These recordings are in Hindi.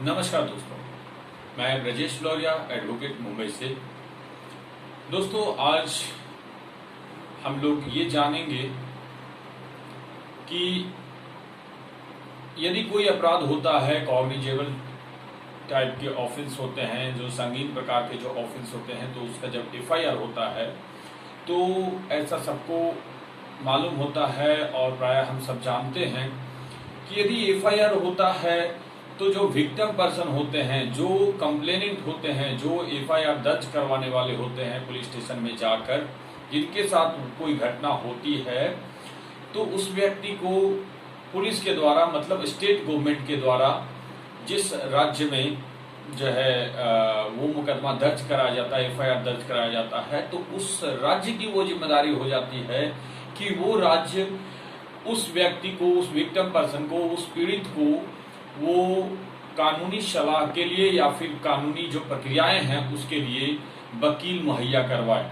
नमस्कार दोस्तों, मैं ब्रजेश लौरिया एडवोकेट मुंबई से। दोस्तों, आज हम लोग ये जानेंगे कि यदि कोई अपराध होता है, कॉग्निजेबल टाइप के ऑफेंस होते हैं, जो संगीन प्रकार के जो ऑफेंस होते हैं, तो उसका जब एफआईआर होता है तो ऐसा सबको मालूम होता है और प्रायः हम सब जानते हैं कि यदि एफआईआर होता है तो जो विक्टिम पर्सन होते हैं, जो कंप्लेनेंट होते हैं, जो एफआईआर दर्ज करवाने वाले होते हैं पुलिस स्टेशन में जाकर, जिनके साथ कोई घटना होती है, तो उस व्यक्ति को पुलिस के द्वारा, मतलब स्टेट गवर्नमेंट के द्वारा, जिस राज्य में जो है वो मुकदमा दर्ज कराया जाता है, एफआईआर दर्ज कराया जाता है, तो उस राज्य की वो जिम्मेदारी हो जाती है कि वो राज्य उस व्यक्ति को, उस विक्टिम पर्सन को, उस पीड़ित को वो कानूनी सलाह के लिए या फिर कानूनी जो प्रक्रियाएं हैं उसके लिए वकील मुहैया करवाए,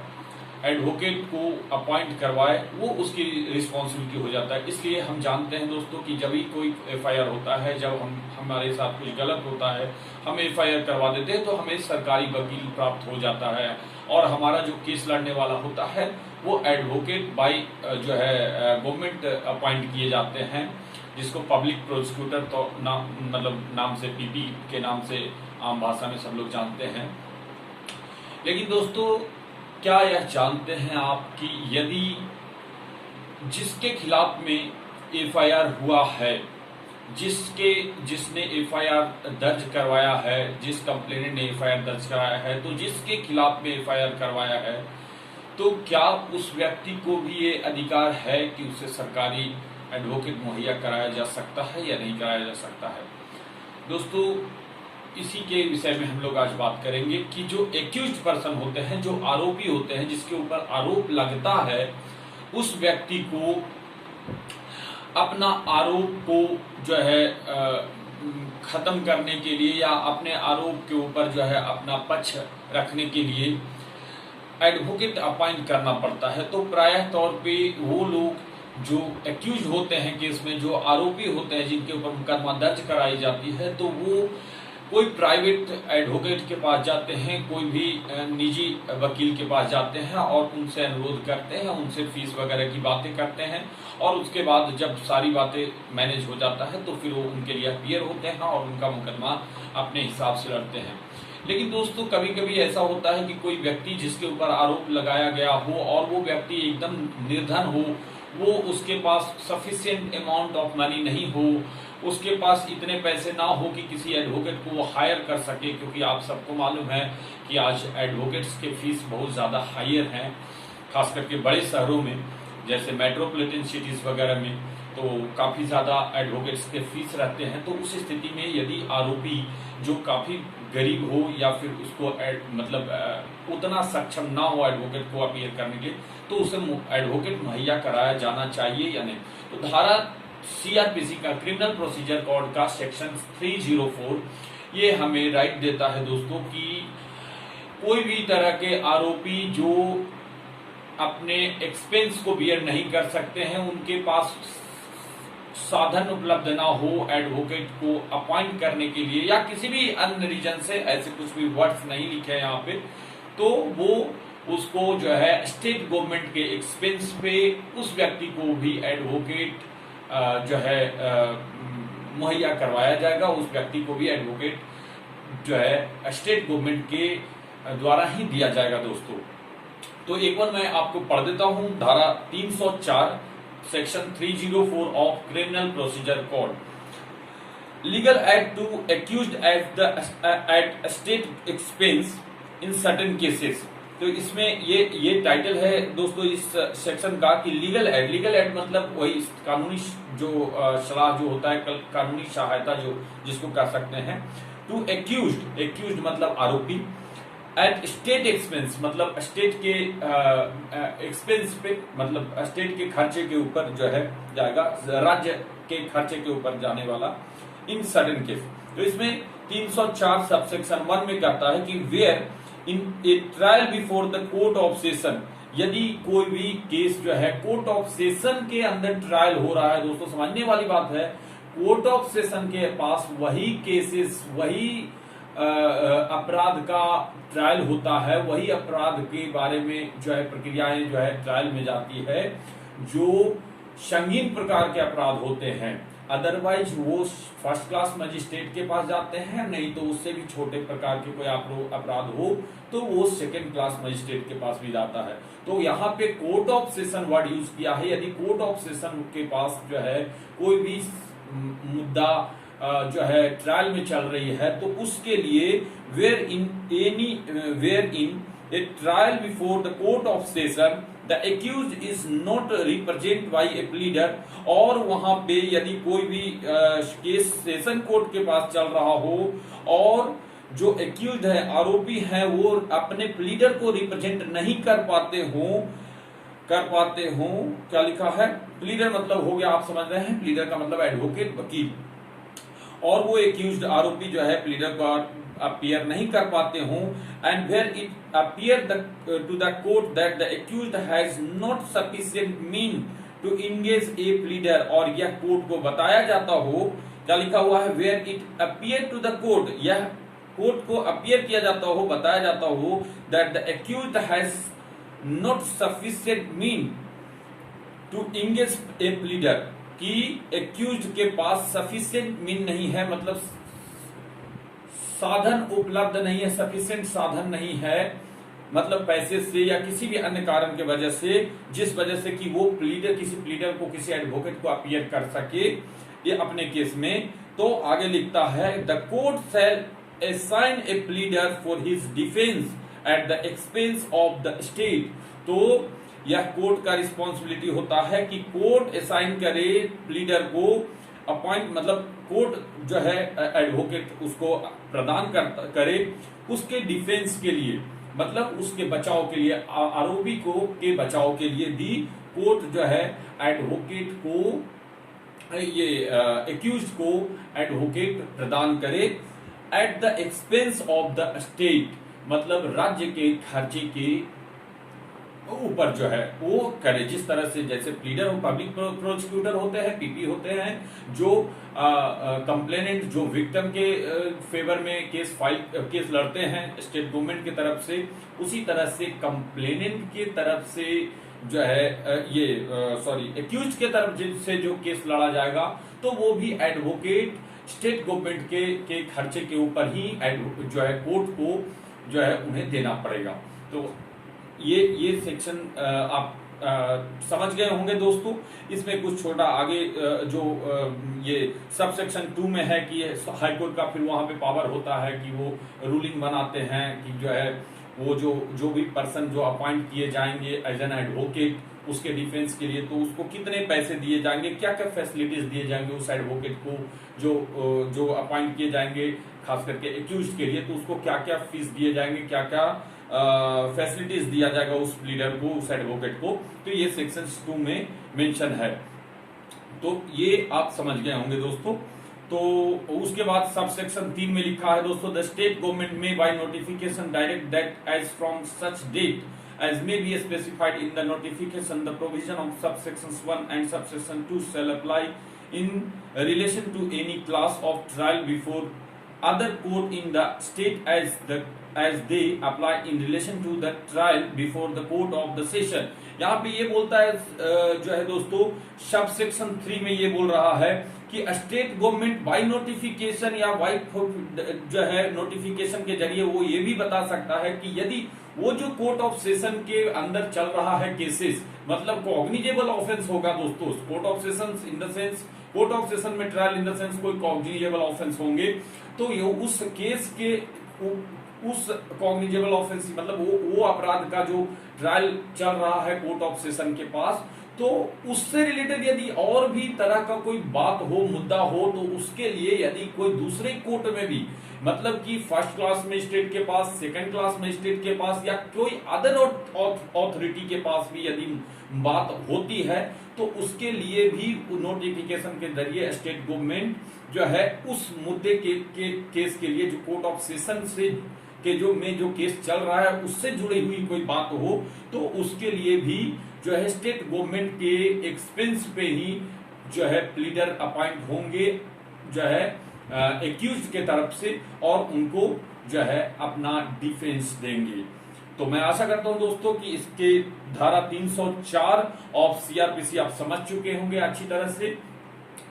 एडवोकेट को अपॉइंट करवाए, वो उसकी रिस्पॉन्सिबिलिटी हो जाता है। इसलिए हम जानते हैं दोस्तों कि जब भी कोई एफआईआर होता है, जब हमारे साथ कुछ गलत होता है, हम एफआईआर करवा देते हैं तो हमें सरकारी वकील प्राप्त हो जाता है और हमारा जो केस लड़ने वाला होता है वो एडवोकेट बाई जो है गवर्नमेंट अपॉइंट किए जाते हैं, जिसको पब्लिक प्रोसिक्यूटर तो नाम से, पीपी के नाम से आम भाषा में सब लोग जानते हैं। लेकिन दोस्तों, क्या यह जानते हैं आप कि यदि जिसके खिलाफ में एफआईआर हुआ है, जिसने एफआईआर दर्ज करवाया है, जिस कंप्लेनेंट ने एफआईआर दर्ज कराया है, तो जिसके खिलाफ में एफआईआर करवाया है, तो क्या उस व्यक्ति को भी ये अधिकार है कि उसे सरकारी एडवोकेट मुहैया कराया जा सकता है या नहीं कराया जा सकता है। दोस्तों, इसी के विषय में हम लोग आज बात करेंगे कि जो एक्यूज्ड पर्सन होते हैं, जो आरोपी होते हैं, जिसके ऊपर आरोप लगता है, उस व्यक्ति को अपना आरोप को जो है खत्म करने के लिए या अपने आरोप के ऊपर जो है अपना पक्ष रखने के लिए एडवोकेट अपॉइंट करना पड़ता है। तो प्रायः तौर पे वो लोग जो एक्यूज होते हैं केस में, जो आरोपी होते हैं, जिनके ऊपर मुकदमा दर्ज कराई जाती है, तो वो कोई प्राइवेट एडवोकेट के पास जाते हैं, कोई भी निजी वकील के पास जाते हैं और उनसे अनुरोध करते हैं, उनसे फीस वगैरह की बातें करते हैं और उसके बाद जब सारी बातें मैनेज हो जाता है तो फिर वो उनके लिए अपीयर होते हैं और उनका मुकदमा अपने हिसाब से लड़ते हैं। लेकिन दोस्तों, कभी कभी ऐसा होता है कि कोई व्यक्ति जिसके ऊपर आरोप लगाया गया हो और वो व्यक्ति एकदम निर्धन हो, वो उसके पास सफिशिएंट अमाउंट ऑफ मनी नहीं हो, उसके पास इतने पैसे ना हो कि किसी एडवोकेट को वो हायर कर सके, क्योंकि आप सबको मालूम है कि आज एडवोकेट्स के फीस बहुत ज़्यादा हायर हैं, खास करके बड़े शहरों में, जैसे मेट्रोपॉलिटन सिटीज़ वगैरह में तो काफ़ी ज़्यादा एडवोकेट्स के फीस रहते हैं। तो उस स्थिति में यदि आरोपी जो काफ़ी गरीब हो या फिर उसको उतना सक्षम ना हो एडवोकेट को अपीयर करने के लिए, तो उसे एडवोकेट मुहैया कराया जाना चाहिए या नहीं। तो धारा सीआरपीसी का, क्रिमिनल प्रोसीजर कोड का सेक्शन 304 ये हमें राइट देता है दोस्तों कि कोई भी तरह के आरोपी जो अपने एक्सपेंस को बियर नहीं कर सकते हैं, उनके पास साधन उपलब्ध ना हो एडवोकेट को अपॉइंट करने के लिए या किसी भी अन्य रीजन से, ऐसे कुछ भी वर्ड्स नहीं लिखे हैं यहाँ पे, तो वो उसको जो है स्टेट गवर्नमेंट के एक्सपेंस पे उस व्यक्ति को भी एडवोकेट जो है मुहैया करवाया जाएगा। उस व्यक्ति को भी एडवोकेट जो है स्टेट गवर्नमेंट के द्वारा ही दिया जाएगा दोस्तों। तो एक बार मैं आपको पढ़ देता हूं, धारा 304 section 304 of criminal procedure code. Legal aid to accused at state expense in certain cases. तो इसमें ये टाइटल है दोस्तों इस सेक्शन का कि लीगल एड मतलब वही कानूनी जो सलाह जो होता है, कानूनी सहायता जो जिसको कह सकते हैं, टू एक्यूज्ड मतलब आरोपी, एट स्टेट एक्सपेंस मतलब स्टेट के एक्सपेंस पे, मतलब स्टेट के खर्चे के ऊपर जो है जाएगा, राज्य के खर्चे के ऊपर जाने वाला, इन सर्टेन केस। तो इसमें 304 सबसेक्शन 1 में कहता है कि where in a trial before the court of session, यदि कोई भी केस जो है कोर्ट ऑफ सेशन के अंदर ट्रायल हो रहा है, दोस्तों समझने वाली बात है, कोर्ट ऑफ सेशन के पास वही केसेस, वही अपराध का ट्रायल होता है, वही अपराध के बारे में जो है प्रक्रियाएं जो है ट्रायल में जाती है जो संगीन प्रकार के अपराध होते हैं। अदरवाइज वो फर्स्ट क्लास मजिस्ट्रेट के पास जाते हैं, नहीं तो उससे भी छोटे प्रकार के कोई अपराध हो तो वो सेकंड क्लास मजिस्ट्रेट के पास भी जाता है। तो यहाँ पे court of session word use किया है। यदि कोर्ट ऑफ सेशन के पास जो है कोई भी मुद्दा जो है ट्रायल में चल रही है तो उसके लिए where in a trial before the court of session the accused is not represented by a pleader, और वहां पे यदि कोई भी केस सेशन कोर्ट के पास चल रहा हो और जो एक्यूज्ड है, आरोपी है, वो अपने प्लीडर को रिप्रेजेंट नहीं कर पाते हो, क्या लिखा है, प्लीडर मतलब हो गया, आप समझ रहे हैं, प्लीडर का मतलब एडवोकेट, वकील, और वो एक्यूज्ड आरोपी जो है प्लीडर को अपीयर नहीं कर पाते हो, and where it appear to the court that the accused has not sufficient mean to engage a pleader, और यह कोर्ट को बताया जाता हो, क्या लिखा हुआ है, where it appear to the court, यह कोर्ट को अपीयर किया जाता हो, बताया जाता हो, that the accused has not sufficient mean to engage a pleader, कि एक्यूज्ड के पास सफिशिएंट मीन नहीं है, मतलब साधन उपलब्ध नहीं है, सफिशिएंट साधन नहीं है, मतलब पैसे से या किसी भी अन्य कारण के वजह से, जिस वजह से कि वो प्लीडर, किसी प्लीडर को, किसी एडवोकेट को अपीयर कर सके ये अपने केस में। तो आगे लिखता है, the court shell assign a pleader for his defense at the expense of the state। तो यह कोर्ट का रिस्पॉन्सिबिलिटी होता है कि कोर्ट असाइन करे प्लीडर को, अपॉइंट मतलब कोर्ट जो है एडवोकेट उसको प्रदान करे उसके डिफेंस के लिए, मतलब उसके बचाव के लिए, आरोपी को के बचाव के लिए भी कोर्ट जो है एडवोकेट को, ये एक्यूज्ड को एडवोकेट प्रदान करे at the expense of the state, मतलब राज्य के खर्चे के ऊपर जो है वो करे। जिस तरह से जैसे प्लीडर और पब्लिक प्रोसिक्यूटर होते हैं, पीपी होते हैं, जो कंप्लेनेंट जो विक्टिम के फेवर में केस लड़ते हैं स्टेट गवर्नमेंट की तरफ से, उसी तरह से कंप्लेनेंट की तरफ से जो है एक्यूज के तरफ से जो केस लड़ा जाएगा तो वो भी एडवोकेट स्टेट गवर्नमेंट के खर्चे के ऊपर ही जो है कोर्ट को जो है उन्हें देना पड़ेगा। तो ये सेक्शन आप समझ गए होंगे दोस्तों। इसमें कुछ छोटा आगे जो ये सब सेक्शन 2 में है कि हाई कोर्ट का फिर वहां पे पावर होता है कि वो रूलिंग बनाते हैं कि जो है वो जो भी पर्सन जो अपॉइंट किए जाएंगे एज एन एडवोकेट उसके डिफेंस के लिए, तो उसको कितने पैसे दिए जाएंगे, क्या क्या फैसिलिटीज दिए जाएंगे उस एडवोकेट को जो अपॉइंट किए जाएंगे खास करके एक्यूज के लिए, तो उसको क्या क्या फीस दिए जाएंगे, क्या क्या फैसिलिटीज दिया जाएगा उस लीडर को, उस एडवोकेट को। तो ये सेक्शन 2 में मेंशन है। तो ये आप समझ गए होंगे दोस्तों। तो उसके बाद सब सेक्शन 3 में लिखा है दोस्तों, the state government may by notification direct that as from such date as may be specified in the notification, the provision of subsections 1 and subsection 2 shall apply in relation to any class of trial before other court in the state as they apply in relation to the trial before the court of the session। यहाँ पे ये बोलता है जो है दोस्तों सब सेक्शन 3 में ये बोल रहा है कि स्टेट गवर्नमेंट बाय नोटिफिकेशन या बाय जो है नोटिफिकेशन के जरिए वो ये भी बता सकता है कि यदि वो जो कोर्ट ऑफ सेशन के अंदर चल रहा है केसेस, मतलब कॉग्निजेबल ऑफेंस होगा दोस्तों, court of session in the sense court of session में ट्रायल इन द सेंस कोई कॉग्निजेबल ऑफेंस होंगे, तो ये उस केस के उस कॉग्निजेबल ऑफेंस मतलब वो अपराध का जो ट्रायल चल रहा है कोर्ट ऑफ सेशन के पास, तो उससे रिलेटेड यदि और भी तरह का कोई बात हो, मुद्दा हो, तो उसके लिए यदि कोई दूसरे कोर्ट में भी, मतलब कि फर्स्ट क्लास मजिस्ट्रेट के पास, सेकंड क्लास मजिस्ट्रेट के पास या कोई अदर ऑथोरिटी के पास भी यदि बात होती है, तो उसके लिए भी नोटिफिकेशन के जरिए स्टेट गवर्नमेंट जो है उस मुद्दे के केस के लिए जो कोर्ट ऑफ सेशन से के जो केस चल रहा है उससे जुड़ी हुई कोई बात हो, तो उसके लिए भी जो है स्टेट गवर्नमेंट के एक्सपेंस पे ही जो है प्लीडर अपॉइंट होंगे जो है एक्यूज के तरफ से, और उनको जो है अपना डिफेंस देंगे। तो मैं आशा करता हूं दोस्तों कि इसके धारा 304 ऑफ सीआरपीसी आप समझ चुके होंगे अच्छी तरह से,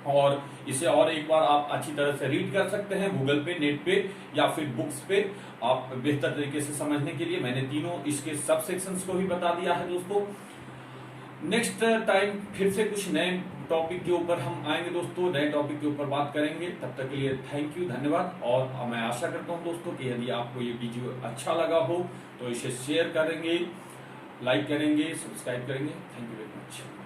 और इसे और एक बार आप अच्छी तरह से रीड कर सकते हैं गूगल पे, नेट पे, या फिर बुक्स पे। आप बेहतर तरीके से समझने के लिए मैंने तीनों इसके सब सेक्शंस को भी बता दिया है दोस्तों। नेक्स्ट टाइम फिर से कुछ नए टॉपिक के ऊपर हम आएंगे दोस्तों, नए टॉपिक के ऊपर बात करेंगे। तब तक के लिए थैंक यू, धन्यवाद। और मैं आशा करता हूं दोस्तों कि यदि आपको ये वीडियो अच्छा लगा हो तो इसे शेयर करेंगे, लाइक करेंगे, सब्सक्राइब करेंगे। Thank you very much.